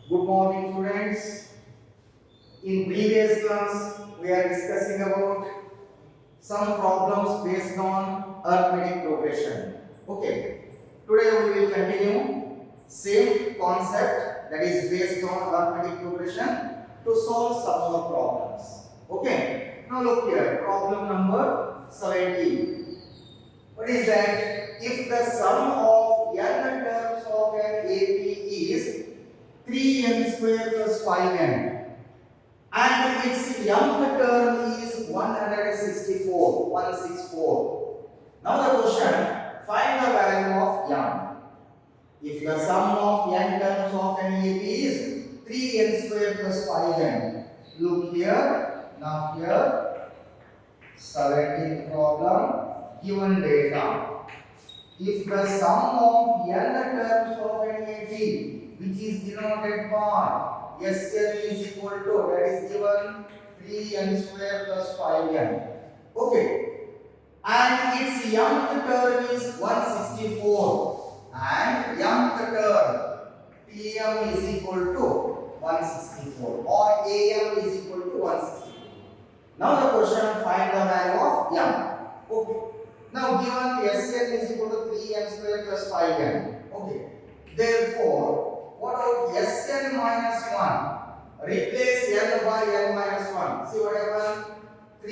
Good morning, students. In previous class, we are discussing about some problems based on arithmetic progression. Okay. Today we will continue same concept, that is based on arithmetic progression, to solve some more problems. Okay. Now look here. Problem number 17. What is that? If the sum of n terms of an AP is 3n square plus 5n and its mth term is 164. Now the question, find the value of m. If the sum of n terms of an AP is 3n square plus 5n, look here. Now here, 17th problem, given data. If the sum of n terms of an AP, which is denoted by Sn is equal to, that is given 3n square plus 5n. Okay. And its mth term is 164. And mth term Tm is equal to 164 or Am is equal to 164. Now the question, find the value of m. Okay. Now given Sn is equal to 3n square plus 5n. Okay. Therefore, what about Sn minus 1? Replace n by n minus 1. See what happened? 3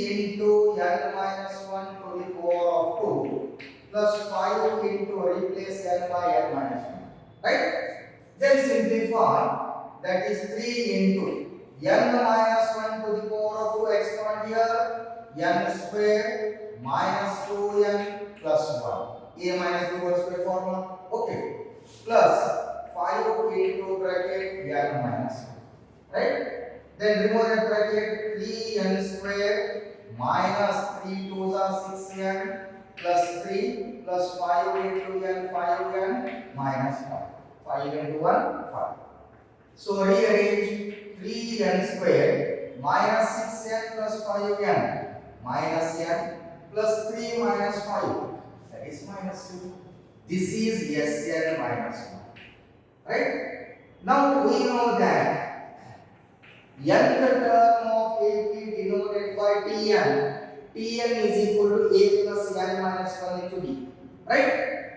into n minus 1 to the power of 2 plus 5 into replace n by n minus 1. Right? Then simplify. That is 3 into n minus 1 to the power of 2 exponent here. N square minus 2n plus 1. A minus b whole square formula. Okay. Plus 5 into bracket n minus 1. Right? Then remove that bracket, 3n square minus 3 2s are 6n plus 3 plus 5 into n 5n minus 1. 5 into 1, 5. So rearrange 3n square minus 6n plus 5n minus n plus 3 minus 5. That is minus 2. This is Sn minus 1. Right? Now we know that nth term of AP denoted by Tn is equal to A plus n minus 1 into B. Right?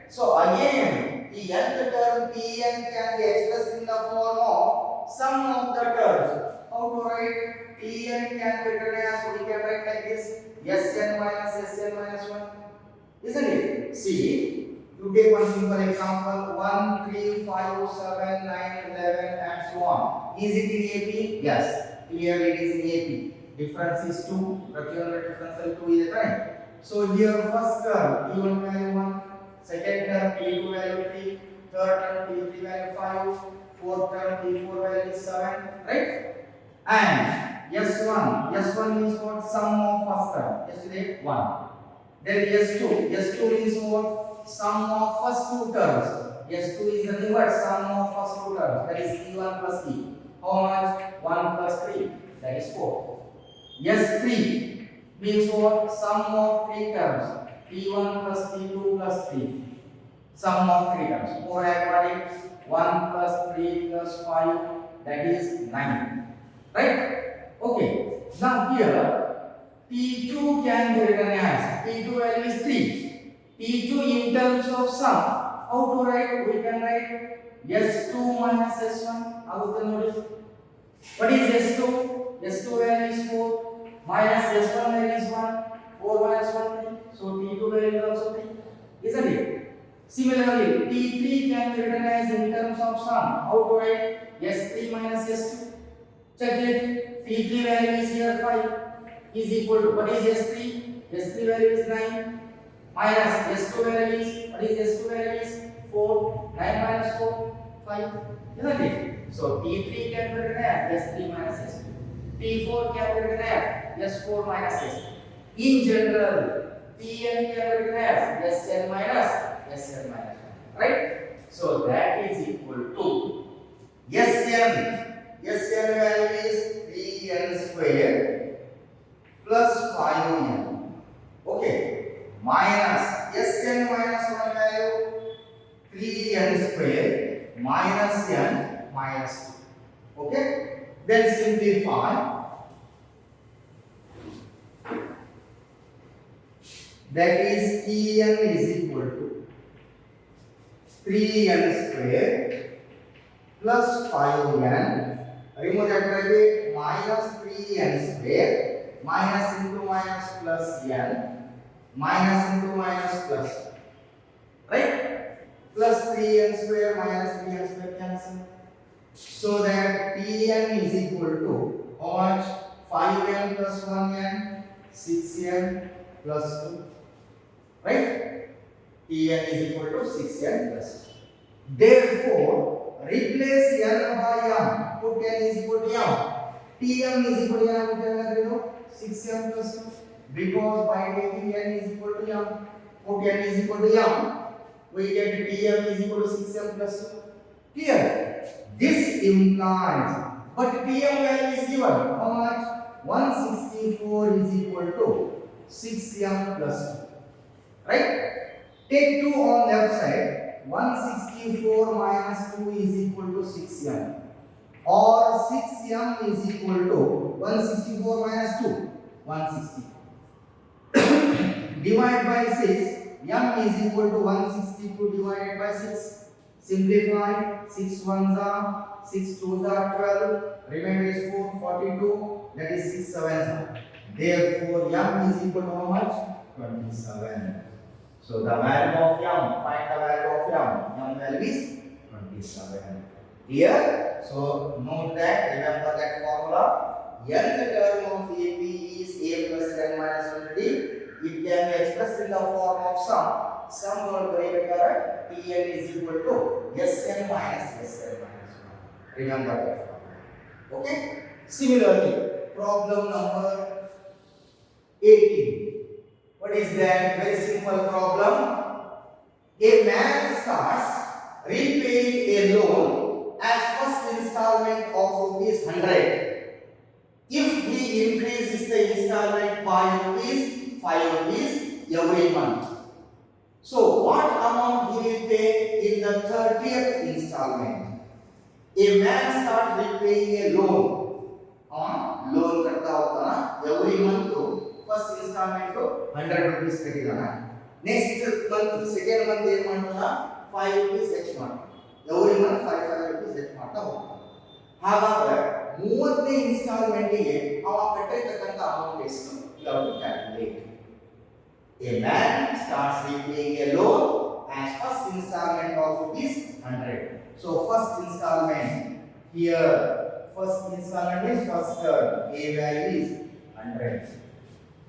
So again, the nth term Tn can be expressed in the form of sum of the terms. How to write? Tn can be written as, we can write like this, Sn minus 1. Isn't it? See, you take one simple example, 1, 3, 5, 7, 9, 11 and so on. Is it in AP? Yes, clearly it is in AP. Difference is 2, rectangular difference 2 is right. So here first term T1 value 1, second term T2 value 3, third term T3 value 5, fourth term T4 value 7, right? And S1 means what? Sum of first term. Yesterday 1. Then S2 means what? Sum of first two terms. S2 is the reverse sum of first two terms. That is T1 plus T. How much? 1 plus 3. That is 4. S3 means what? Sum of three terms. T1 plus T2 plus 3. Sum of three terms. 4 I got it. 1 plus 3 plus 5. That is 9. Right? Okay. Now here T2 can be written as, T2 value is 3. T2 in terms of sum, how to write? We can write S2 minus S1. How is the notice? What is S2? S2 value is 4 minus S1 value is 1. 4 minus 1 3. So T2 value is also 3. Isn't it? Similarly, T3 can be written as in terms of sum. How to write? S3 minus S2. Check it. T3 value is here 5 is equal to, what is S3? S3 value is 9. Minus S2 value is, what is S2 value is 4, 9 minus 4, 5, isn't it? So T3 can be written as S3 minus S2. T4 can be written as S4 minus S2. In general, Tn can be written as Sn minus 1, right? So that is equal to Sn value is 3n square plus 5n. Okay. Minus Sn minus 1 value 3n square minus n minus 2. Okay? Then simplify. That is Tn is equal to 3n square plus 5n. Remove that bracket, minus 3n square minus into minus plus n minus into minus plus, right? Plus 3n square minus 3n square cancel. So that Tn is equal to how much? 5n plus 1n, 6n plus 2. Right? Tn is equal to 6n plus 2. Therefore, replace n by m. Put n is equal to m. Tm is equal to m. 6m plus 2. Because by taking n is equal to m, put n is equal to m, we get Tm is equal to 6m plus 2. Clear? This implies, but Tm value is given. How much? 164 is equal to 6m plus 2. Right? Take 2 on left side. 164 minus 2 is equal to 6m. Or 6m is equal to 164 minus 2. 164. Divide by 6. M is equal to 162 divided by 6. Simplify. 6 ones are 6 twos are 12. Remainder is 4, 42. That is 6 sevens are. Therefore, M is equal to how much? 27. So the value of M, find the value of M. M value is 27. Here, so note that, remember that formula. Nth term of AP is A plus n minus 1 d. It can be expressed in the form of sum. Sum will break current. Tn is equal to Sn minus Sn minus 1. Remember that formula. Okay? Similarly, problem number 18. What is that? Very simple problem. A man starts repaying a loan as first installment of rupees 100. If he increases the installment by rupees 5 rupees every month. So what amount he will pay in the 30th installment? A man starts repaying a loan. Loan करता होता ना every month तो first installment तो 100 rupees कटेगा. Next month second month ಏನು ಮಾಡ್ತಾನ 5 rupees ಹೆಚ್ಚು ಮಾಡ್ತಾನೆ. every month 5 rupees ಹೆಚ್ಚು ಮಾಡ್ತಾ ಹೋಗ್ತಾನೆ. ಹಾಗಾದ್ರೆ 30ನೇ installment ಗೆ ಅವ ಕಟ್ಟಿರತಕ್ಕಂತ ಅಮೌಂಟ್ ಎಷ್ಟು? You have to calculate. A man starts repaying a loan as first installment of rupees 100. So first installment here, first installment is first term. A value is 100.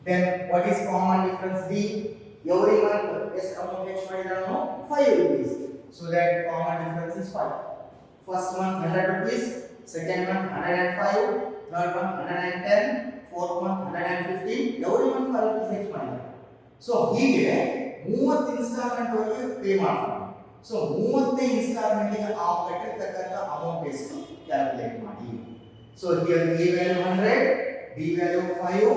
Then what is common difference B? Every month yes amount H ಮಾಡಿದಾನೋ 5 rupees. So that common difference is 5. First month 100 rupees, second month 105, third month 110, fourth month 115. Every month 5 rupees H ಮಾಡಿದಾನೆ. So ಹೀಗೆ 30 instalment ವರೆಗೆ pay ಮಾಡ್ತಾನೆ. So 30ನೇ instalment ಗೆ ಆ ಕಟ್ಟಿರತಕ್ಕಂತ amount ಎಷ್ಟು calculate ಮಾಡಿ. So here A value 100, B value 5.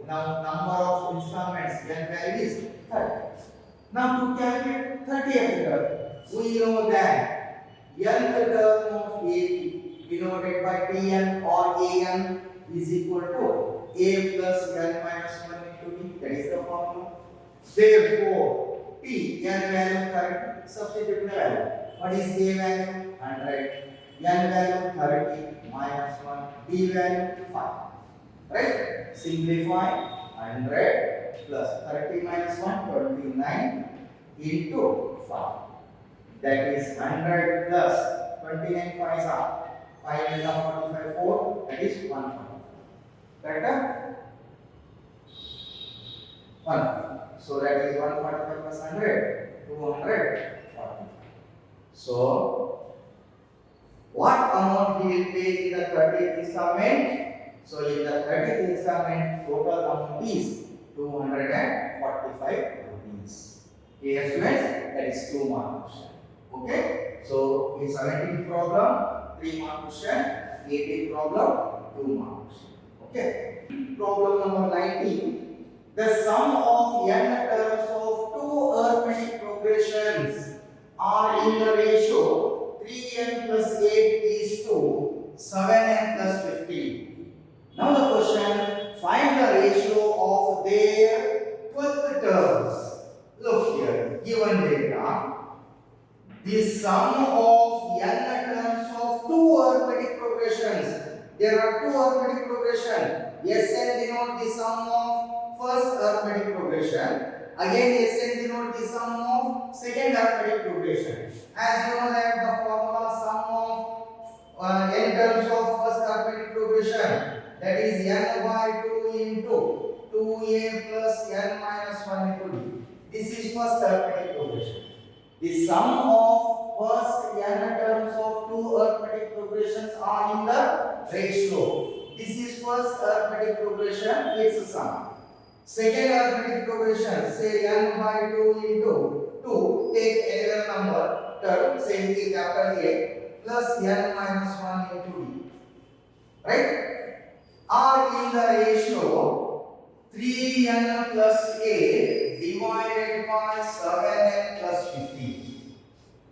Now number of installments n value is 30. Now to calculate 30th term, we know that nth term of AP denoted by Tn or An is equal to A plus n minus 1 into D. That is the formula. Therefore, T n value 30, substitute the value. What is A value? 100. N value 30 minus 1. D value 5. Right? Simplify. 100 plus 30 minus 1, 29 into 5. That is 100 plus 29 5s are 5 is 45 4. That is 140. Correct? 140. So that is 145 plus 100, 240. So what amount he will pay in the 30th installment? So in the 30th installment, total amount is 245 rupees. Here students, that is 2 mark question. Okay? So in 17th problem, 3 mark question, 18th problem, 2 mark question. Okay? Problem number 19. The sum of n terms of two arithmetic progressions are in the ratio 3n plus 8 is their 12th terms. Look here, given data, the sum of n terms of two arithmetic progressions. There are two arithmetic progressions. Sn denote the sum of first arithmetic progression. Again, Sn denote the sum of second arithmetic progression. As you know that the formula sum of n terms of first arithmetic progression, that is n by 2 into 2a plus n minus 1 into d. This is first arithmetic progression. The sum of first n terms of two arithmetic progressions are in the ratio. This is first arithmetic progression, its sum. Second arithmetic progression, say n by 2 into 2, take another number term, say the capital A plus n minus 1 into d. Right? Are in the ratio 3n plus a divided by 7n plus 15.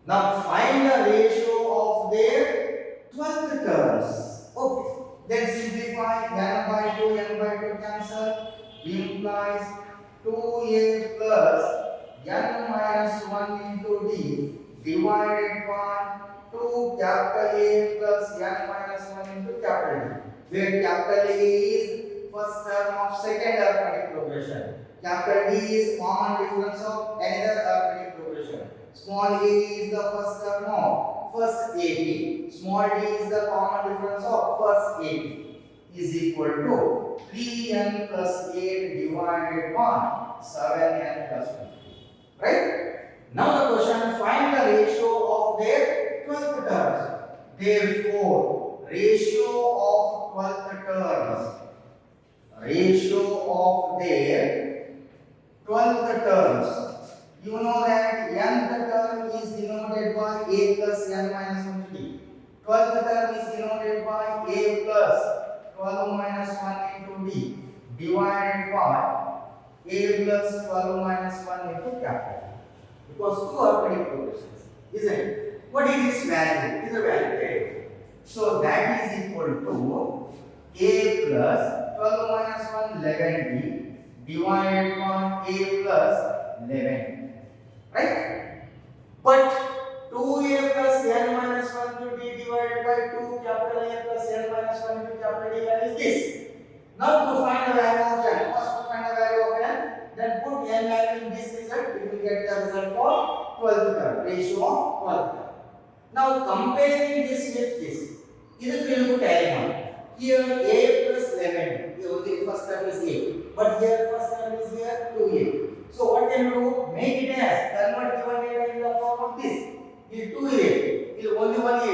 Now find the ratio of their 12th terms. Okay. Then simplify n by 2, n by 2 cancel. Implies 2a plus n minus 1 into d divided by 2 capital A plus n minus 1 into capital D, where capital A is first term of second arithmetic progression, capital D is common difference of another arithmetic progression, small a is the first term of first AP, small d is the common difference of first AP, is equal to 3n plus 8 divided by 7n plus 15. Right? Now the question, find the ratio of their 12th terms. Therefore, ratio of 12th terms, ratio of their 12th terms. You know that nth term is denoted by a plus n minus 1 d. 12th term is denoted by a plus 12 minus 1 into d divided by a plus 12 minus 1 into capital. Because two arithmetic progressions, isn't it? What is its value? It is a value, right? So that is equal to a plus 12 minus 1 11d divided by a plus 11. Right? But 2a plus n minus 1 to d divided by 2 capital A plus n minus 1 into capital D value is this. Now to find the value of n, first to find the value of n, then put n value in this result, you will get the result for 12th term, ratio of 12th term. Now comparing this with this, this will put element. Here a plus 11, the first term is a, but here first term is here 2a. So what can you do? Make it as convert given data in the form of this. This 2a, this only one a.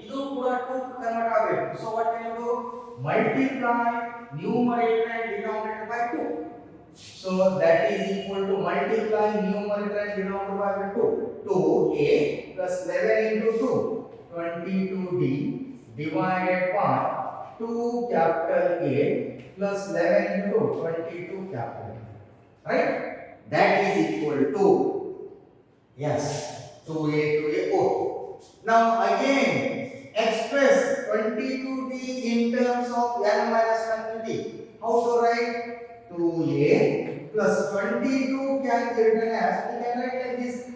This pura 2 convert agate. So what can you do? Multiply numerator and denominator by 2. So that is equal to multiply numerator and denominator by 2. 2a plus 11 into 2, 22d divided by 2 capital A plus 11 into 22 capital A. Right? That is equal to, yes, 2a to a. Okay. Now again, express 22d in terms of n minus 1 d. How to write? 2a plus 22 can be written as, we can write like this,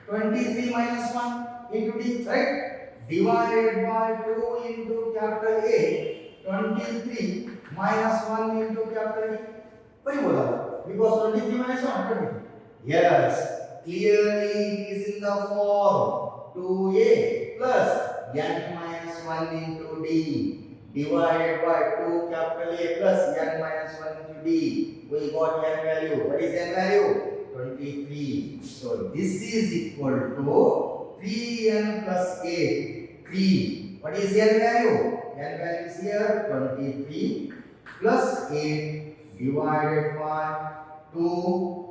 23 minus 1 into d, right? Divided by 2 into capital A, 23 minus 1 into capital D. Why bola? Because 23 minus 1, 20. Yes, clearly it is in the form 2a plus n minus 1 into d divided by 2 capital A plus n minus 1 into d. We got n value. What is n value? 23. So this is equal to 3n plus 8. 3. What is n value? N value is here 23 plus 8 divided by 2.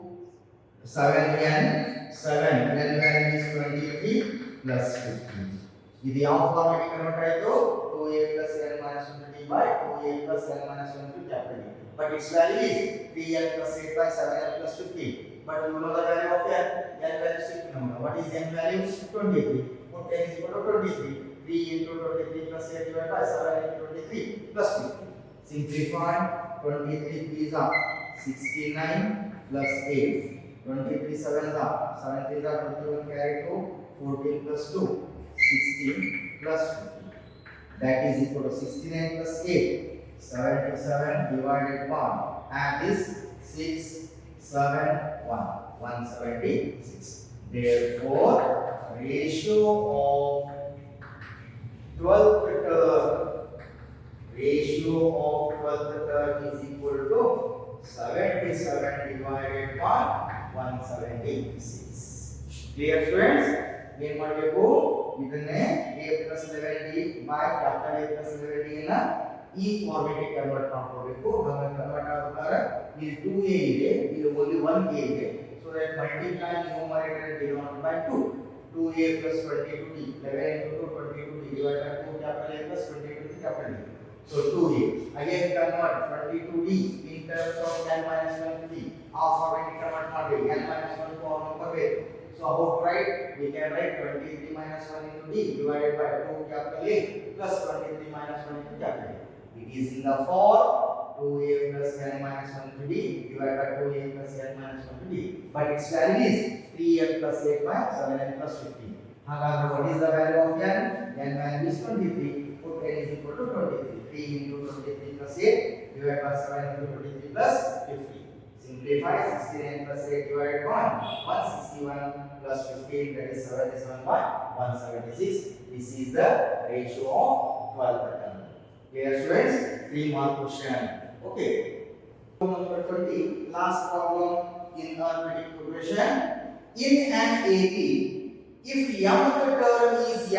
7n, 7, n value is 23 plus 15. ఇది ಯಾವ format convert ಆಯಿತು 2a plus n minus 1 by 2a plus n minus 1 to capital D. But its value is 3n plus 8 by 7n plus 15. But you know the value of n. N value is 50 number. What is n value? 23. Put n is equal to 23. 3 into 23 plus 8 divided by 7 into 23 plus 15. Simplify 23 3 is 69 plus 8. 23 7 are 7 3 are 21 carry 2. 14 plus 2. 16 plus 15. That is equal to 69 plus 8. 77 divided by and is 6 7 1 176. Therefore, ratio of 12th term is equal to 77 divided by 176. Clear students? ಏನು ಮಾಡಬೇಕು ಇದನ್ನೇ a plus 11d by capital A plus 11d ನ ಈ format ಗೆ convert ಮಾಡ್ಕೋಬೇಕು. ಹಾಗೆ convert ಆಗಬೇಕಾದ್ರೆ ಇಲ್ಲಿ 2a ಇದೆ, ಇಲ್ಲಿ only 1a ಇದೆ. So that multiply numerator and denominator by 2. 2a plus 22d 11 into 2 22d divided by 2 capital A plus 22d capital A. So 2a again convert 22d in terms of n minus 1d. Half already convert ಮಾಡಿ n minus 1 form ಬರಬೇಕು. So how to write? We can write 23 minus 1 into d divided by 2 capital A plus 23 minus 1 into capital A. It is in the form 2a plus n minus 1 into d divided by 2a plus n minus 1 into d. But its value is 3n plus 8 by 7n plus 15. However, what is the value of n? N value is 23. Put n is equal to 23. 3 into 23 plus 8 divided by 7 into 23 plus 50. Simplify 69 plus 8 divided by 161 plus 15, that is 77 by 176. This is the ratio of 12th term. Clear students? 3 mark question. Okay. Number 20, last problem in arithmetic progression. In an AP, if mth term is n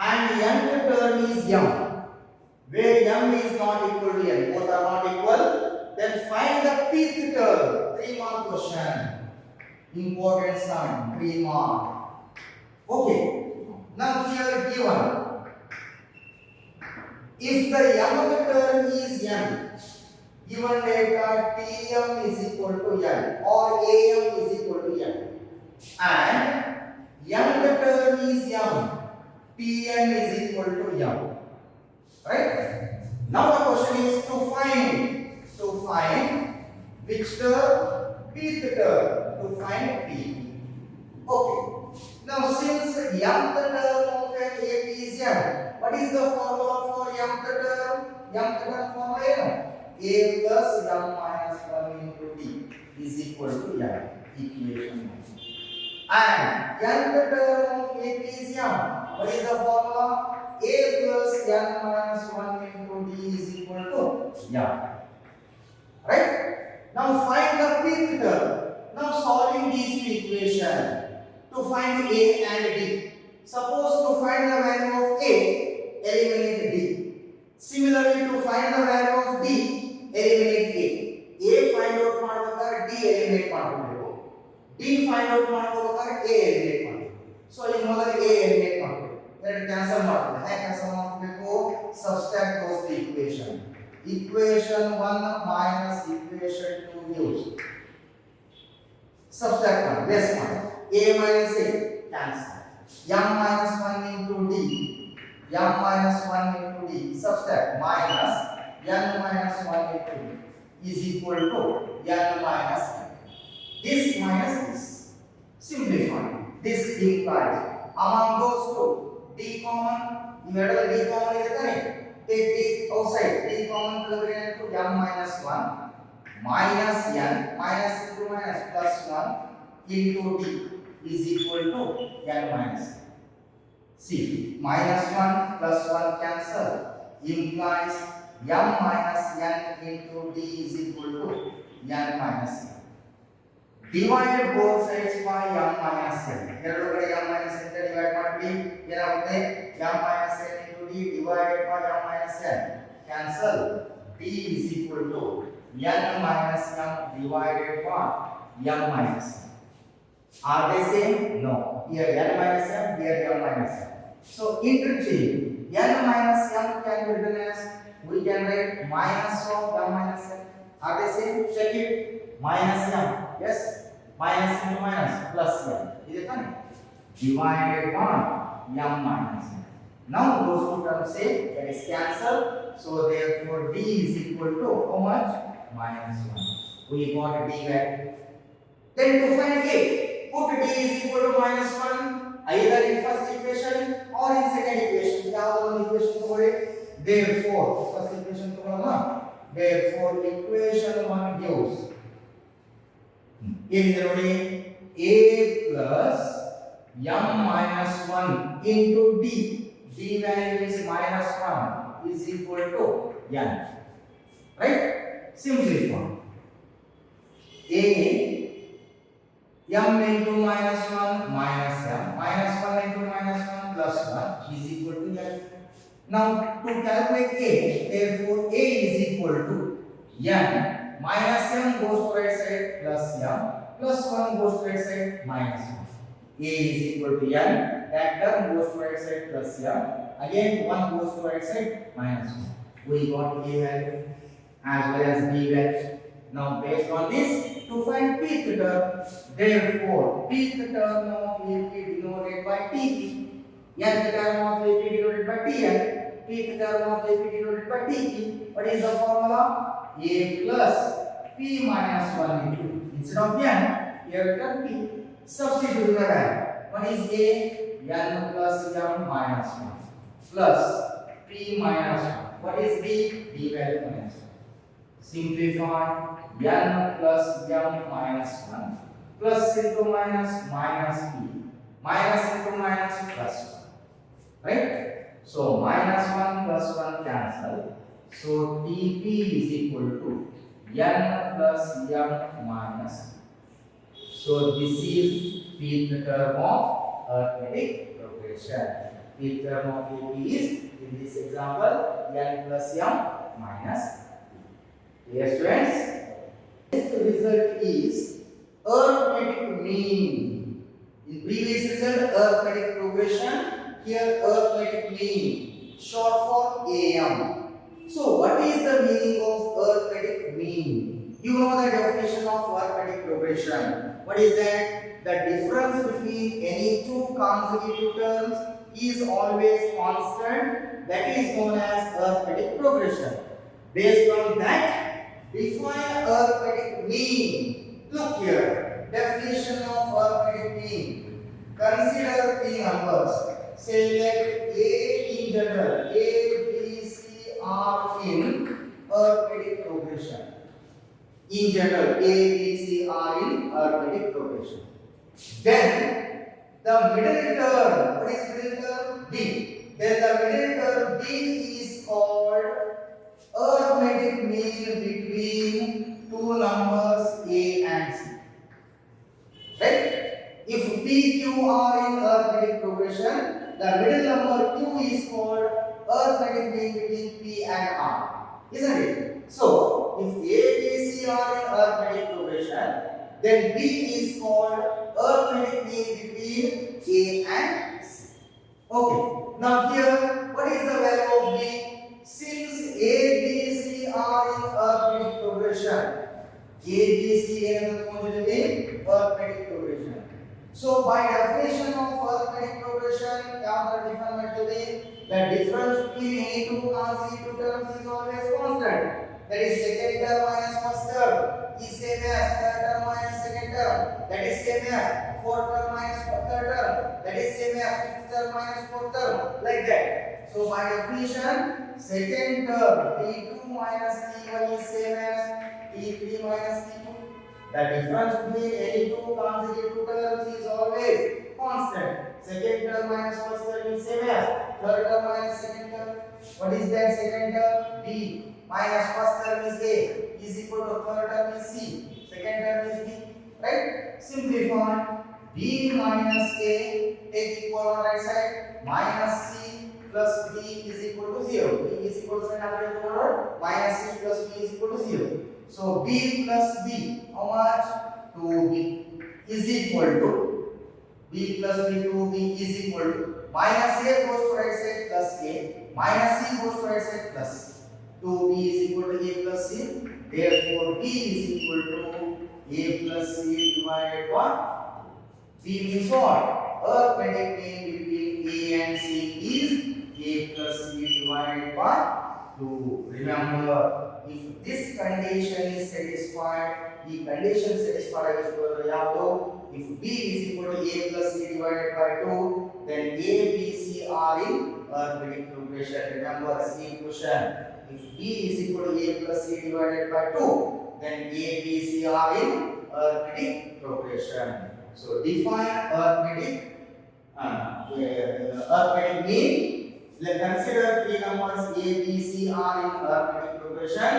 and nth term is m, where m is not equal to n, both are not equal, then find the pth term. 3 mark question. Important sum, 3 mark. Okay. Now here given, if the mth term is m, given data tm is equal to n or am is equal to n, and mth term is m, tn is equal to m. Right? Now the question is to find which term? Pth term. To find p. Okay. Now since mth term of an AP is m, what is the formula for mth term? Mth term formula is a plus m minus 1 into d is equal to m. Equation 1. And nth term of AP is m. What is the formula? A plus n minus 1 into d is equal to m. Right? Now find the pth term. Now solving these two equations to find a and d. Suppose to find the value of a, eliminate d. Similarly, to find the value of d, eliminate a. A find out ಮಾಡಬೇಕಾದ್ರೆ d eliminate ಮಾಡಬೇಕು. d find out ಮಾಡಬೇಕಾದ್ರೆ a eliminate ಮಾಡಬೇಕು. So ಈ ಮೊದಲು a eliminate ಮಾಡಬೇಕು. ಎರಡು cancel ಮಾಡ್ತೀವಿ. ಹೇಗೆ ಕ್ಯಾನ್ಸಲ್ ಮಾಡಬೇಕು? Subtract those the equation. Equation 1 minus equation 2 gives. Subtract 1, less 1. A minus a, cancel. M minus 1 into d. M minus 1 into d. Subtract minus n minus 1 into d is equal to n minus n. This minus this. Simplify. This implies among those two, d common. In middle d common is there. Take d outside. D common to the m minus 1. Minus n minus into minus plus 1 into d is equal to n minus n. See, minus 1 plus 1 cancel implies m minus n into d is equal to n minus n. Divide both sides by m minus n. ಎರಡು ಕಡೆ m minus n divide ಮಾಡಿ ಏನಾಗುತ್ತೆ? m minus n into d divided by m minus n. Cancel. d is equal to n minus m divided by m minus m. Are they same? No. Here n minus m, here m minus m. So interchange. n minus m can be written as, we can write minus of m minus m. Are they same? Check it. Minus m. Yes. Minus into minus plus m. Is it fine? Divided by m minus m. Now those two terms say that is cancelled. So therefore d is equal to how much? Minus 1. We got D value. Then to find A, put D is equal to -1 either in first equation or in second equation. ಯಾವ equation ತಗೊಳ್ಳಿ. Therefore, first equation ತಗೊಳ್ಳೋಣ. Therefore, equation 1 gives ಏನಿದೆ ನೋಡಿ A plus m minus 1 into D. D value is -1 is equal to n. Right? Simplify. A m into -1 minus m minus 1 into -1 plus 1 is equal to n. Now to calculate A, therefore A is equal to n minus m goes to right side plus m plus 1 goes to right side minus 1. A is equal to n, that term goes to right side plus m, again 1 goes to right side minus 1. We got A value as well as B value. Now based on this, to find pth term, therefore pth term of AP denoted by TP, nth term of AP denoted by TL, pth term of AP denoted by TP. What is the formula? A plus P minus 1 into, instead of n, here term P. Substitute the value. What is A? N plus m minus 1 plus P minus 1. What is B? D value minus 1. Simplify. N plus m minus 1 plus into minus minus P minus into minus plus 1. Right? So minus 1 plus 1 cancel. So TP is equal to n plus m minus 1. So this is pth term of arithmetic progression. Pth term of AP is, in this example, n plus m minus 1. Yes, students? The result is arithmetic mean. In previous result, arithmetic progression. Here, arithmetic mean, short for AM. So, what is the meaning of arithmetic mean? You know the definition of arithmetic progression. What is that? The difference between any two consecutive terms is always constant. That is known as arithmetic progression. Based on that, define arithmetic mean. Look here. Definition of arithmetic mean. Consider three numbers. Say let A in general. A, B, C are in arithmetic progression. In general, A, B, C are in arithmetic progression. Then the middle term, what is middle term? D. Then the middle term D is called arithmetic mean between two numbers A and C. Right? If P, Q are in arithmetic progression, the middle number Q is called arithmetic mean between P and R. Isn't it? So, if A, B, C are in arithmetic progression, then B is called arithmetic mean between A and C. Okay. Now here, what is the value of B? Since A, B, C are in arithmetic progression, A, B, C and arithmetic progression. So by definition of arithmetic progression, the difference between any two consecutive terms is always constant. That is second term minus first term is same as third term minus second term. That is same as fourth term minus third term. That is same as fifth term minus fourth term. Like that. So by definition, second term T2 minus T1 is same as T3 minus T2. The difference between any two consecutive terms is always constant. Second term minus first term is same as third term minus second term. What is that second term? B minus first term is A is equal to third term is C. Second term is B. Right? Simplify. B minus A, take equal on right side, minus C plus B is equal to 0. B is equal to minus C plus B is equal to 0. So B plus B, how much? 2B is equal to B plus B 2B is equal to minus A goes to right side plus A, minus C goes to right side plus C. 2B is equal to A plus C. Therefore B is equal to A plus C divided by B means what? Arithmetic mean between A and C is A plus C divided by 2. Remember, if this condition is satisfied, the condition satisfied is equal to ಯಾವುದು? If b is equal to a plus c divided by 2, then a, b, c are in arithmetic progression. Remember same question. If b is equal to a plus c divided by 2, then a, b, c are in arithmetic progression. So define arithmetic mean. Let's consider three numbers a, b, c are in arithmetic progression.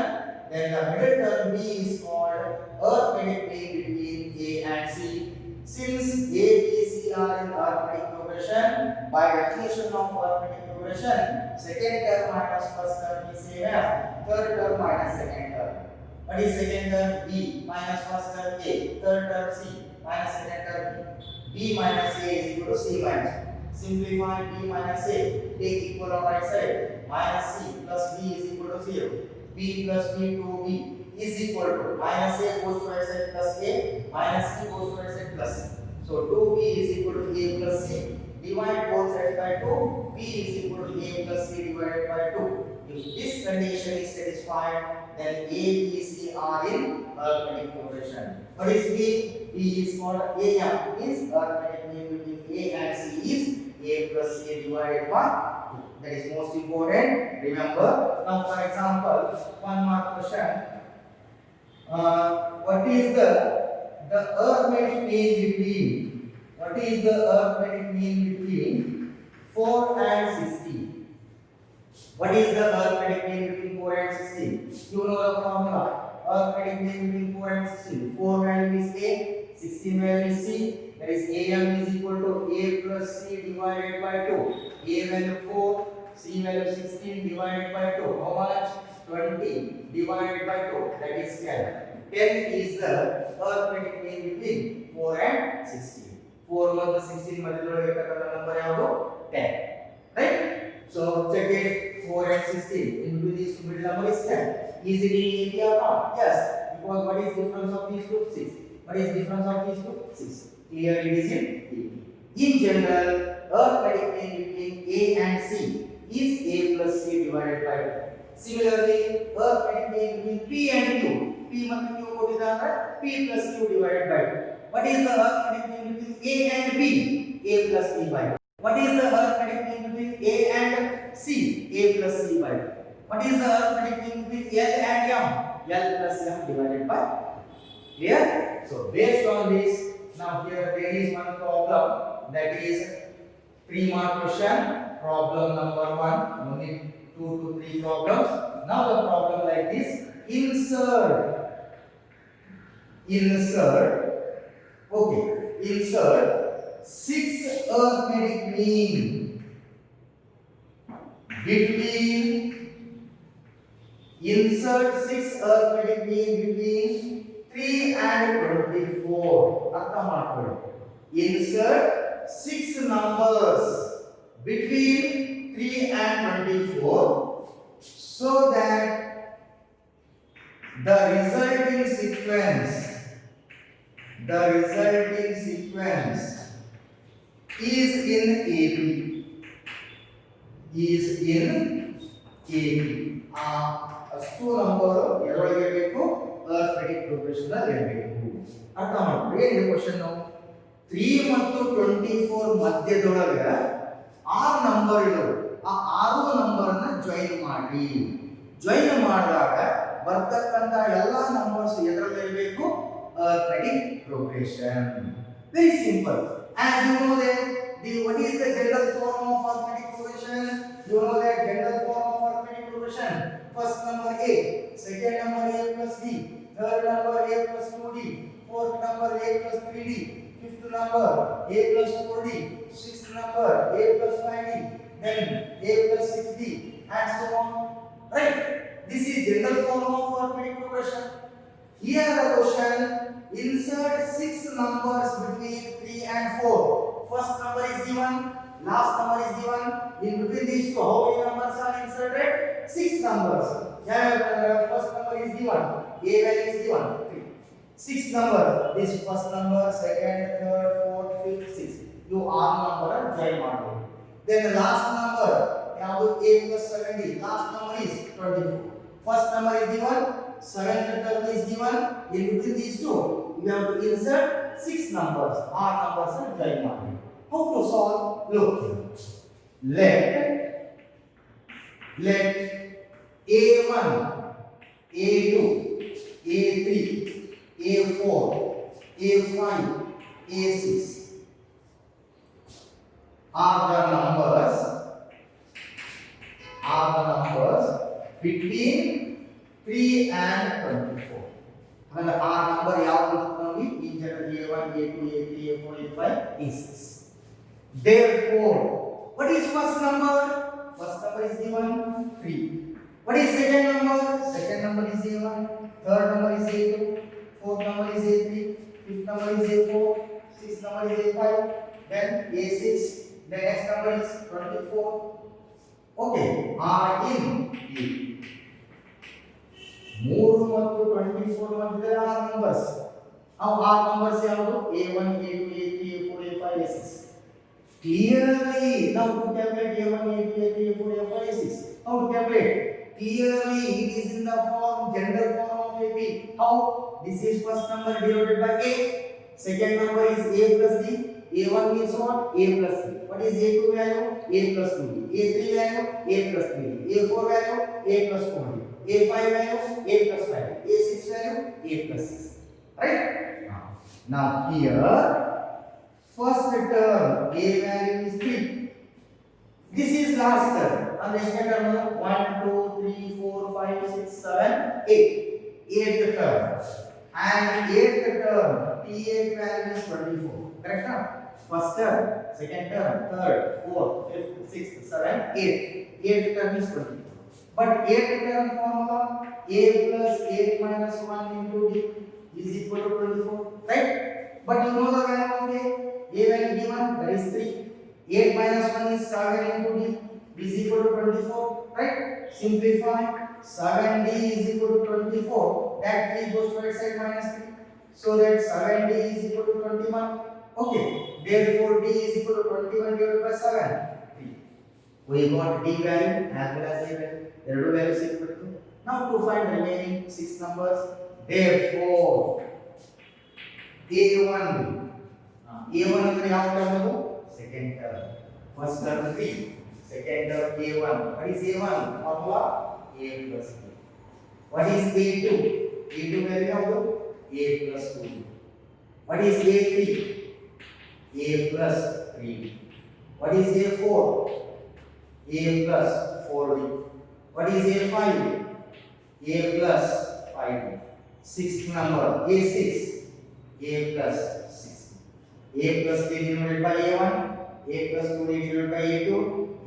Then the middle term b is called arithmetic mean between a and c. Since a, b, c are in arithmetic progression, by definition of arithmetic progression, second term minus first term is same as third term minus second term. What is second term? B minus first term a, third term c minus second term b. B minus a is equal to c minus. Simplify b minus a, take equal on right side, minus c plus b is equal to 0. B plus b 2b is equal to minus a goes to right side plus a, minus c goes to right side plus c. So 2b is equal to a plus c. Divide both sides by 2, b is equal to a plus c divided by 2. If this condition is satisfied, then a, b, c are in arithmetic progression. What is b? B is called a, means arithmetic mean between a and c is a plus c divided by 2. That is most important. Remember. Now, for example, one more question. What is the arithmetic mean between? What is the arithmetic mean between 4 and 16? What is the arithmetic mean between 4 and 16? You know the formula. Arithmetic mean between 4 and 16. 4 value is a, 16 value is c. That is am is equal to a plus c divided by 2. A value 4, c value 16 divided by 2. How much? 20 divided by 2. That is 10. 10 is the arithmetic mean between 4 and 16. 4 ಮತ್ತು 16 ಮಧ್ಯದೊಳಗೆ ಇರತಕ್ಕಂತ number ಯಾವುದು? 10. Right? So check it. 4 and 16. In between these two middle number is 10. Is it in AB or not? Yes. Because what is difference of these two? 6. What is difference of these two? 6. Clearly it is in AB. In general, arithmetic mean between A and C is A plus C divided by 2. Similarly, arithmetic mean between P and Q. P ಮತ್ತು Q ಕೊಟ್ಟಿದ್ದಾರೆ P plus Q divided by 2. What is the arithmetic mean between A and B? A plus C by 2. What is the arithmetic mean between A and C? A plus C by 2. What is the arithmetic mean between L and M? L plus M divided by 2. Clear? So based on this, now here there is one problem, that is 3-mark question. Problem number 1. Only 2 to 3 problems. Now the problem like this: insert. Okay. Insert 6 arithmetic mean between. Insert 6 arithmetic mean between 3 and 24. ಅರ್ಥ ಮಾಡ್ಕೊಳ್ಳಿ. Insert 6 numbers between 3 and 24 so that the resulting sequence is in AB. ಅಷ್ಟು number ಎರಡೊಳಗೆ ಬೇಕು, arithmetic progression ಅಲ್ಲಿ ಇರಬೇಕು. ಅರ್ಥ ಮಾಡ್ಕೊಳ್ಳಿ. ಏನಿದೆ question? 3 ಮತ್ತು 24 ಮಧ್ಯದೊಳಗೆ 6 ನಂಬರ್ ಇದಾವೆ. ಆ 6 ನಂಬರ್ ಅನ್ನ ಜಾಯಿನ್ ಮಾಡಿ. ಜಾಯಿನ್ ಮಾಡಿದಾಗ ಬರ್ತಕ್ಕಂತ ಎಲ್ಲಾ ನಂಬರ್ಸ್ ಎದರಲ್ಲಿ ಇರಬೇಕು? arithmetic progression. Very simple. As you know that what is the general form of arithmetic progression? You know that general form of arithmetic progression. First number A, second number A plus B, third number A plus 2D, fourth number A plus 3D, fifth number A plus 4D, sixth number A plus 5D, then A plus 6D, and so on. Right? This is general form of arithmetic progression. Here the question: insert 6 numbers between 3 and 4. First number is given, last number is given. In between these two, how many numbers are inserted? 6 numbers. First number is given, A value is given 3. 6 number. This first number, second, third, fourth, fifth, sixth. You R number join ಮಾಡಬೇಕು. Then the last number, ಯಾವುದು A plus 70. Last number is 24. First number is given, seventh term is given. In between these two, you have to insert 6 numbers. Our numbers are join marking. How to solve? Look, let A1, A2, A3, A4, A5, A6 are the numbers between 3 and 24. And our number yavu in general A1, A2, A3, A4, A5, A6. Therefore, what is first number? First number is given 3. What is second number? Second number is A1. Third number is A2. Fourth number is A3. Fifth number is A4. Sixth number is A5. Then A6. The next number is 24. Okay. R in E. 3 ಮತ್ತು 24 ಮಧ್ಯೆ ಆ numbers. Now our numbers ಯಾವುದು? A1, A2, A3, A4, A5, A6. Clearly, now to calculate A1, A2, A3, A4, A5, A6. How to calculate? Clearly, it is in the form, general form of AP. How? This is first number divided by A. Second number is A plus D. A1 means what? A plus D. What is A2 value? A plus 2D. A3 value? A plus 3D. A4 value? A plus 4D. A5 value? A plus 5D. A6 value? A plus 6. Right? Now here, first term A value is 3. This is last term. And the second term 1, 2, 3, 4, 5, 6, 7, 8. Eighth term. And eighth term T8 value is 24. Correct? Now? First term, second term, third, fourth, fifth, sixth, seventh, eighth. Eighth term is 24. But eighth term formula A plus 8 minus 1 into D is equal to 24. Right? But you know the value of A. A value given, that is 3. 8 minus 1 is 7 into D is equal to 24. Right? Simplify. 7D is equal to 24. That 3 goes to right side minus 3. So that 7D is equal to 21. Okay. Therefore, D is equal to 21 divided by 7. 3. We got D value as well as A value. There are two values equal to. Now to find remaining 6 numbers. Therefore, A1 ಅಂದ್ರೆ ಯಾವ term ಅದು? Second term. First term 3. Second term A1. What is A1? Formula A plus B. What is A2? A2 value ಯಾವುದು? A plus 2. What is A3? A plus 3. What is A4? A plus 4D. What is A5? A plus 5D. Sixth number A6. A plus 6. A plus 3 divided by A1. A plus 2 divided by A2.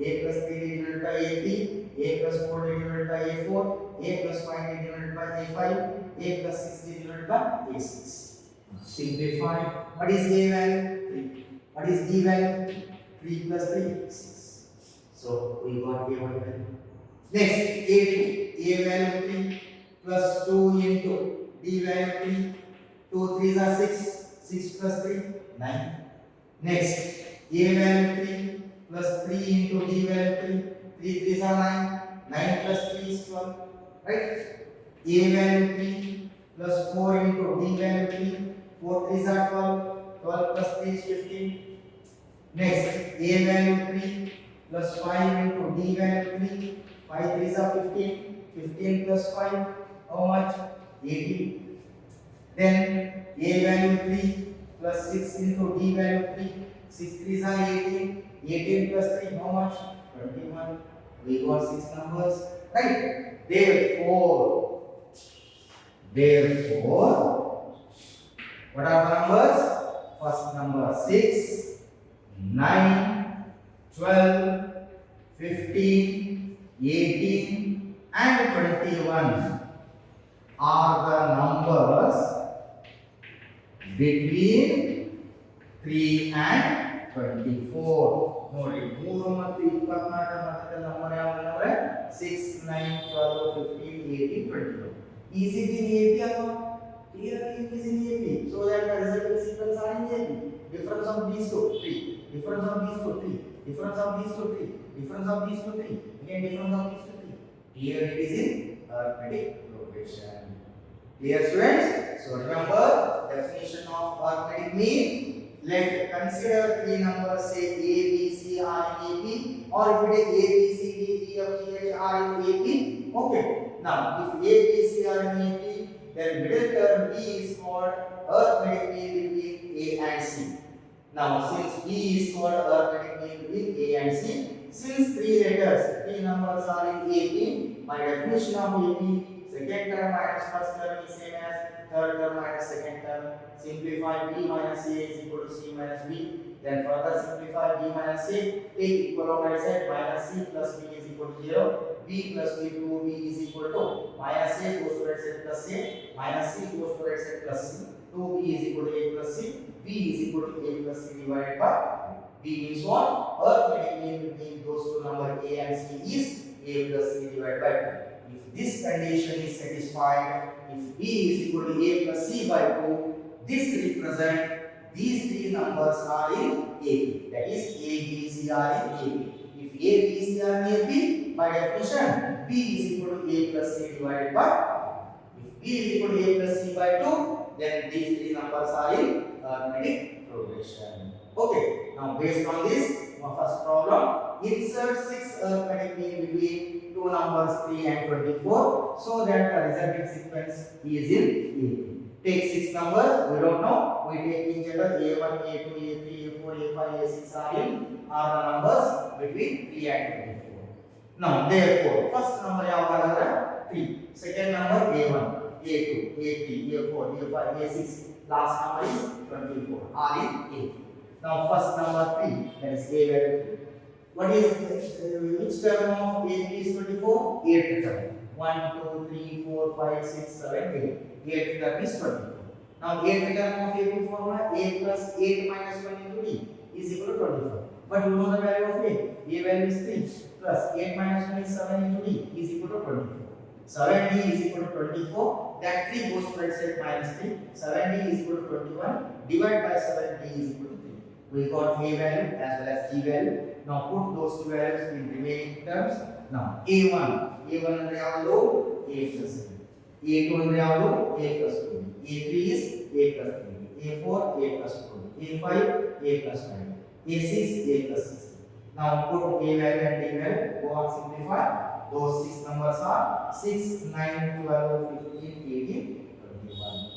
A plus 3 divided by A3. A plus 4 divided by A4. A plus 5 divided by A5. A plus 6 divided by A6. Simplify. What is A value? 3. What is D value? 3 plus 3, 6. So we got A1 value. Next, A2. A value 3 plus 2 into D value 3. 2 3s are 6. 6 plus 3, 9. Next, A value 3 plus 3 into D value 3. 3 3s are 9. 9 plus 3 is 12. Right? A value 3 plus 4 into D value 3. 4 3s are 12. 12 plus 3 is 15. Next, A value 3 plus 5 into D value 3. 5 3s are 15. 15 plus 5, how much? 18. Then A value 3 plus 6 into D value 3. 6 3s are 18. 18 plus 3, how much? 21. We got 6 numbers. Right? Therefore, what are the numbers? First number 6, 9, 12, 15, 18 and 21 are the numbers between 3 and 24. ನೋಡಿ 3 ಮತ್ತು 24 ಮಧ್ಯದ number ಯಾವುದು ಅಂದ್ರೆ 6 9 12 15 18 22. Is it in AP or not? Clearly it is in AP. So that the residual sequence are in AP. Difference of these two 3. Difference of these two 3. Difference of these two 3. Difference of these two 3. Again difference of these two 3. Here it is in arithmetic progression. Clear, students? So remember definition of arithmetic mean. Let consider three numbers, say A, B, C are in AP, or if you take A, B, C, D, E, F, G, H are in AP. Okay. Now, if A, B, C are in AP, then middle term B is called arithmetic mean between A and C. Now, since B is called arithmetic mean between A and C, since three letters, three numbers are in AP, by definition of AP, second term minus first term is same as third term minus second term. Simplify B minus A is equal to C minus B. Then further simplify B minus A. Take equal on right side. Minus C plus B is equal to 0. B plus B 2B is equal to minus A goes to right side plus A. Minus C goes to right side plus C. 2B is equal to A plus C. B is equal to A plus C divided by B means what? Arithmetic mean between those two numbers A and C is A plus C divided by 2. If this condition is satisfied, if B is equal to A plus C by 2, this represents these three numbers are in AP. That is A, B, C are in AP. If A, B, C are in AP, by definition, B is equal to A plus C divided by 2. If B is equal to A plus C by 2, then these three numbers are in arithmetic progression. Okay. Now based on this, our first problem, insert 6 arithmetic mean between two numbers 3 and 24 so that the resulting sequence is in AP. Take 6 numbers, we don't know, we take in general A1, A2, A3, A4, A5, A6 are the numbers between 3 and 24. Now therefore, first number is 3, second number A1, A2, A3, A4, A5, A6, last number is 24 are in AP. Now first number 3, that is A value 3. What is which term of AP is 24? 8th term. 1, 2, 3, 4, 5, 6, 7, 8. 8th term is 24. Now 8th term of AP formula, A plus 8 minus 1 into D is equal to 24. But you know the value of A. A value is 3 plus 8 minus 1 is 7 into D is equal to 24. 7D is equal to 24. That 3 goes to right side minus 3. 7D is equal to 21. Divide by 7D is equal to 3. We got A value as well as D value. Now put those two values in remaining terms. Now A1 ಅಂದ್ರೆ ಯಾವುದು? A plus B. A2 ಅಂದ್ರೆ ಯಾವುದು? A plus 2. A3 is A plus 3. A4 A plus 2. A5 A plus 5. A6 A plus 6. Now put A value and D value. Go on simplify. Those 6 numbers are 6, 9, 12, 15, 18, 21.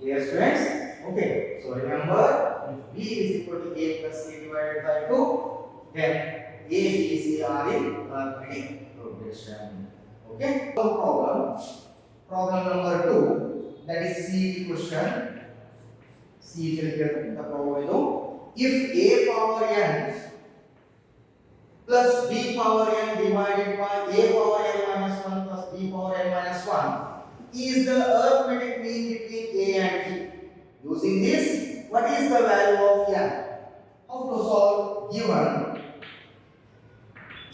Clear, students? Okay. So remember, if B is equal to A plus C divided by 2, then A, B, C are in arithmetic progression. Okay. Problem number 2, that is C question. C the problem is, if A power n plus B power n divided by A power n minus 1 plus B power n minus 1 is the arithmetic mean between A and B. Using this, what is the value of n? How to solve? Given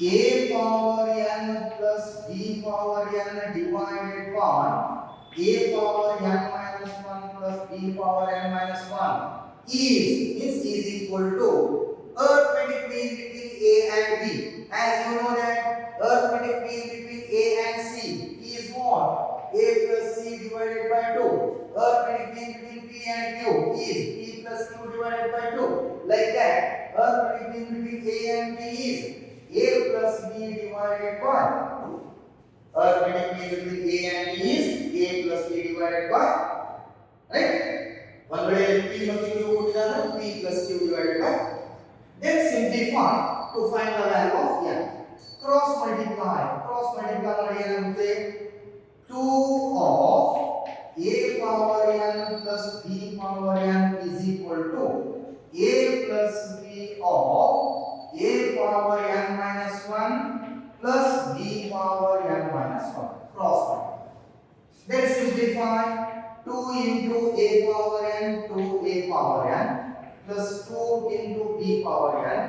A power n plus B power n divided by A power n minus 1 plus B power n minus 1 is equal to arithmetic mean between A and B. As you know that arithmetic mean between A and C is what? A plus C divided by 2. Arithmetic mean between P and Q is P plus Q divided by 2. Like that, arithmetic mean between A and B is A plus B divided by 2. Arithmetic mean between A and B is A plus B divided by, right? One way P plus Q P plus Q divided by. Then simplify to find the value of n. Cross multiply ಮಾಡಿದ್ರೆ 2 of A power n plus B power n is equal to A plus B of A power n minus 1 plus B power n minus 1. Cross multiply. Then simplify 2 into A power n to A power n plus 2 into B power n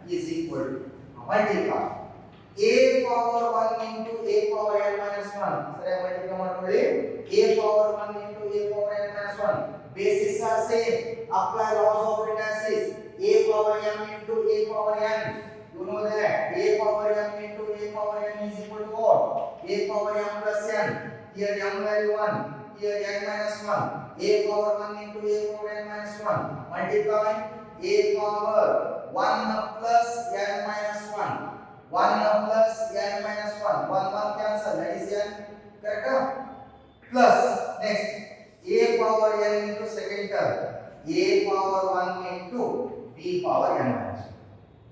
is equal to multiply A power 1 into A power n minus 1. Sare multiply ಮಾಡ್ಕೊಳ್ಳಿ. A power 1 into A power n minus 1. Bases are same. Apply laws of reductions. A power m into A power n. You know that A power m into A power n is equal to what? A a power m plus n. Here m value 1, here n minus 1. A power 1 into a power n minus 1. Multiply a power 1 plus n minus 1. 1 plus n minus 1. 1 cancel, that is n. Correct? Plus next a power n into second term. A power 1 into b power n minus 1.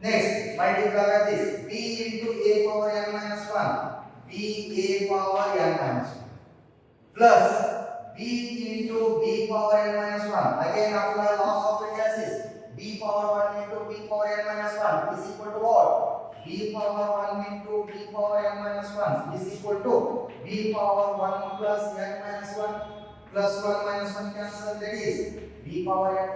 Next, multiply this b into a power n minus 1. b a power n minus 1 plus b into b power n minus 1. Again apply laws of indices. b power 1 into b power n minus 1 is equal to what? b power 1 into b power n minus 1 is equal to b power 1 plus n minus 1 plus 1 minus 1 cancel, that is b power n.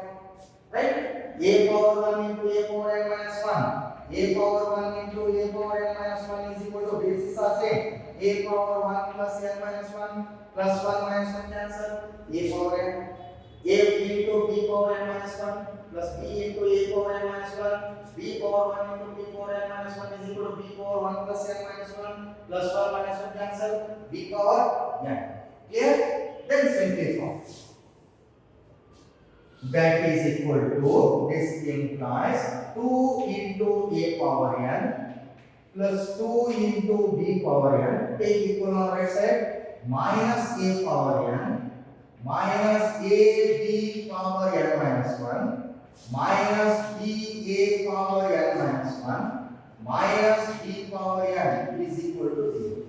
Right? A power 1 into a power n minus 1. A power 1 into a power n minus 1 is equal to, basis are same. A power 1 plus n minus 1 plus 1 minus 1 cancel. A power n. A into b power n minus 1 plus b into a power n minus 1. B power 1 into b power n minus 1 is equal to b power 1 plus n minus 1 plus 1 minus 1 cancel. B power n. Clear? Then simplify. That is equal to, this implies 2 into a power n plus 2 into b power n. Take equal on right side. Minus a power n minus a b power n minus 1 minus b a power n minus 1 minus b power n is equal to 0.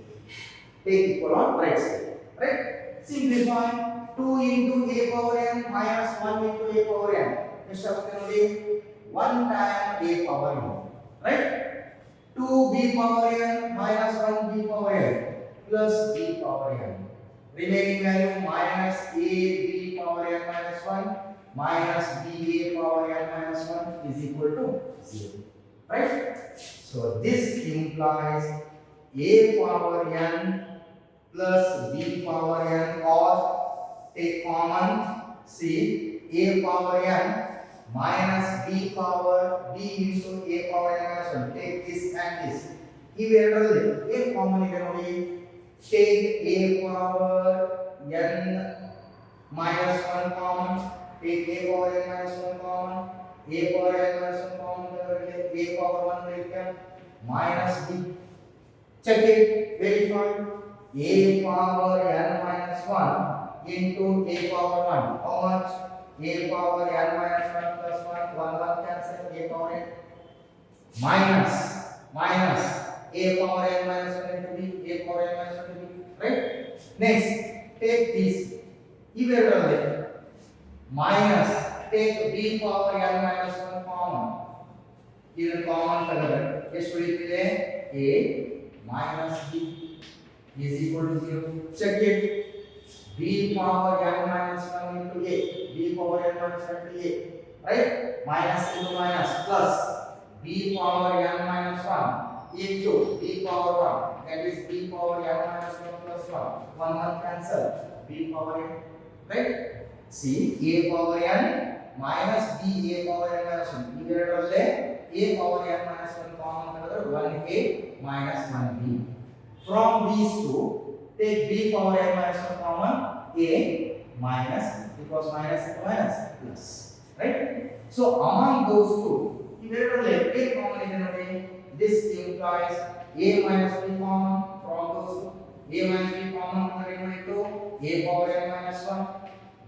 Take equal on right side. Right? Simplify. 2 into a power n minus 1 into a power n. Next option only 1 time a power n. Right? 2b power n minus 1b power n plus b power n. Remaining value minus a b power n minus 1 minus b a power n minus 1 is equal to 0. Right? So this implies a power n plus b power n, or take common, see a power n minus b power b into a power n minus 1. Take this and this. Iವೆರಡರಲ್ಲಿ a common ಇದೆ ನೋಡಿ. Take a power n minus 1 common. Take a power n minus 1 common. A power n minus 1 common. A power 1 will minus b. Check it. Verify. A power n minus 1 into a power 1. How much? A power n minus 1 plus 1. 1 cancel. A power n minus a power n minus 1 into b. A power n minus 1 into b. Right? Next, take this. Iವೆರಡರಲ್ಲಿ minus take b power n minus 1 common. ಇದನ್ನು common ತೆಗೆದರೆ ಎಷ್ಟು ಉಳಿಯುತ್ತದೆ? a minus b is equal to 0. Check it. b power n minus 1 into a. b power n minus 1 into a. Right? Minus into minus plus b power n minus 1 into b power 1. That is b power n minus 1 plus 1. 1 cancel. b power n. Right? See, a power n minus b a power n minus 1. ಇವೆರಡರಲ್ಲೇ a power n minus 1 common ತೆಗೆದರೆ 1a minus 1b. From these two, take b power n minus 1 common, a minus, because minus into minus plus. Right? So among those two, iವೆರಡರಲ್ಲಿ a common ಇದೆ ನೋಡಿ. This implies a minus b common from those two. A minus b common ಅಂದರೆ ಏನಾಯಿತು? a power n minus 1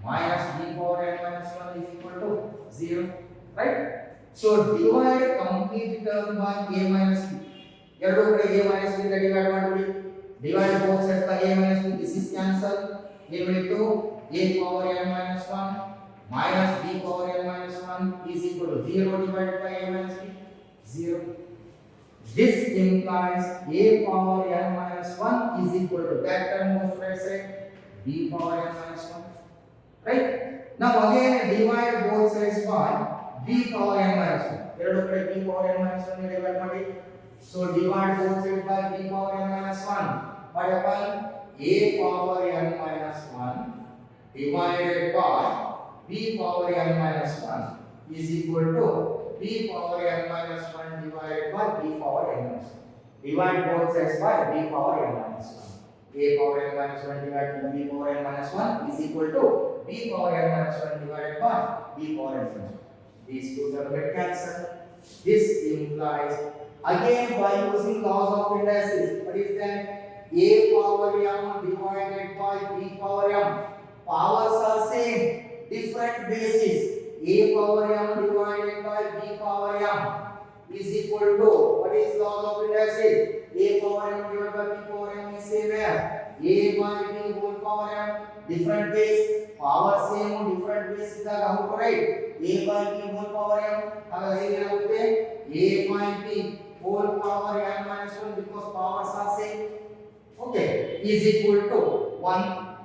minus b power n minus 1 is equal to 0. Right? So divide complete term by a minus b. ಎರಡು ಕಡೆ a minus b ಗೆ divide ಮಾಡಿಬಿಡಿ. Divide both sides by a minus b. This is cancel. ಏನು ಉಳಿಯಿತು? a power n minus 1 minus b power n minus 1 is equal to 0 divided by a minus b. 0. This implies a power n minus 1 is equal to that term of right side b power n minus 1. Right? Now again divide both sides by b power n minus 1. ಎರಡು ಕಡೆ b power n minus 1 divide ಮಾಡಿ. So divide both sides by b power n minus 1. What happen? A power n minus 1 divided by b power n minus 1 is equal to b power n minus 1 divided by b power n minus 1. Divide both sides by b power n minus 1. a power n minus 1 divided by b power n minus 1 is equal to b power n minus 1 divided by b power n minus 1. These two terms get cancelled. This implies, again by using laws of indices, what is that? A power m divided by b power m. Powers are same, different bases. A power m divided by b power m is equal to, what is law of indices? A power m divided by b power m is same as a by b whole power m. Different base, power same, different base ಇದ್ದಾಗ how to write? A by b whole power m. ಹಾಗಾದ್ರೆ ಏನಾಗುತ್ತೆ? A by b whole power m minus 1 because powers are same. Okay, is equal to 1.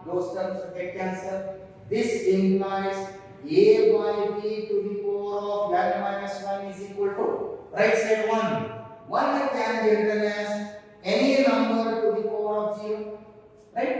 Those terms get cancelled. This implies a by b to the power of n minus 1 is equal to, right side 1. 1 can be written as any number to the power of 0, right?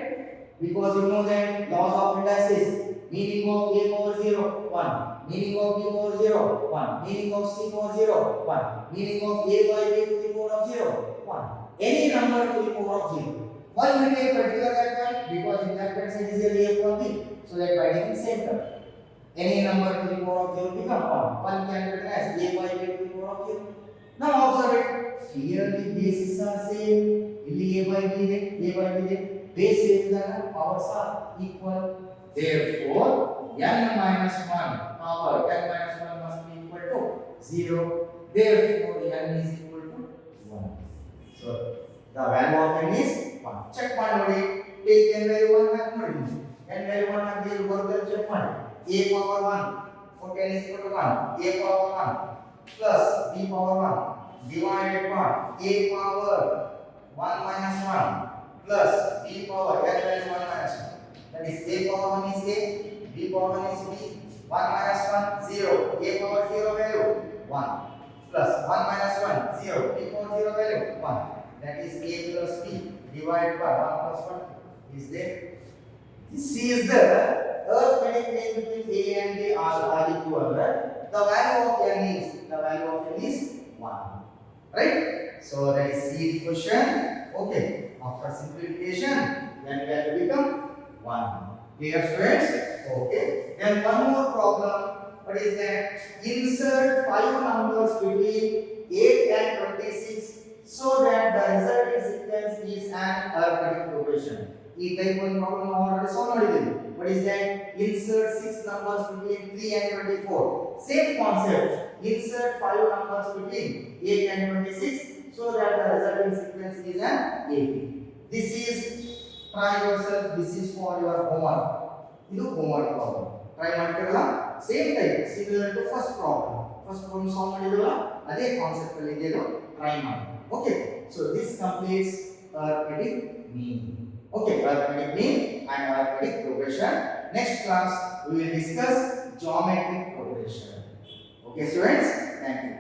Because you know that laws of indices, meaning of a power 0, 1, meaning of b power 0, 1, meaning of c power 0, 1, meaning of a by b to the power of 0, 1. Any number to the power of 0. Why we take particular that one? Because in left hand side is a a power b, so that by taking same term. Any number to the power of 0 become 1. 1 can be written as a by b to the power of 0. Now observe it. Here the bases are same. ಇಲ್ಲಿ a by b ಇದೆ, a by b ಇದೆ. Base ಇದ್ದಾಗ powers are equal. Therefore, n minus 1 power n minus 1 must be equal to 0. Therefore, n is equal to 1. So, the value of n is 1. Check ಮಾಡಿ ನೋಡಿ. Take n value 1 ಹಾಕಿ ನೋಡಿ. n value 1 ಹಾಕಿ ಇಲ್ಲಿ ಬರುತ್ತೆ check ಮಾಡಿ. a power 1 for n is equal to 1. a power 1 plus b power 1 divided by a power 1 minus 1 plus b power n minus 1 minus 1. That is a power 1 is a, b power 1 is b, 1 minus 1 0, a power 0 value 1 plus 1 minus 1 0, b power 0 value 1. That is a plus b divided by 1 plus 1 is there. This is the arithmetic mean between a and b are equal. The value of n is 1. Right? So that is C the question. Okay. After simplification, then value become 1. Clear students? Okay. Then one more problem. What is that? Insert 5 numbers between 8 and 26 so that the resulting sequence is an arithmetic progression. E type 1 problem ನಾವು already solve ಮಾಡಿದ್ದೀವಿ. What is that? Insert 6 numbers between 3 and 24. Same concept. Insert 5 numbers between 8 and 26 so that the resulting sequence is an AP. This is, try yourself, this is for your homework. This is homework problem. Try ಮಾಡ್ತಿರಲ್ಲ, same type, similar to first problem. First problem solve ಮಾಡಿದ್ರಲ್ಲ, ಅದೇ concept ಅಲ್ಲಿ ಇದೆಯಲ್ಲ, try ಮಾಡಿ. Okay, so this completes arithmetic mean. Okay, arithmetic mean and arithmetic progression. Next class we will discuss geometric progression. Okay students, thank you.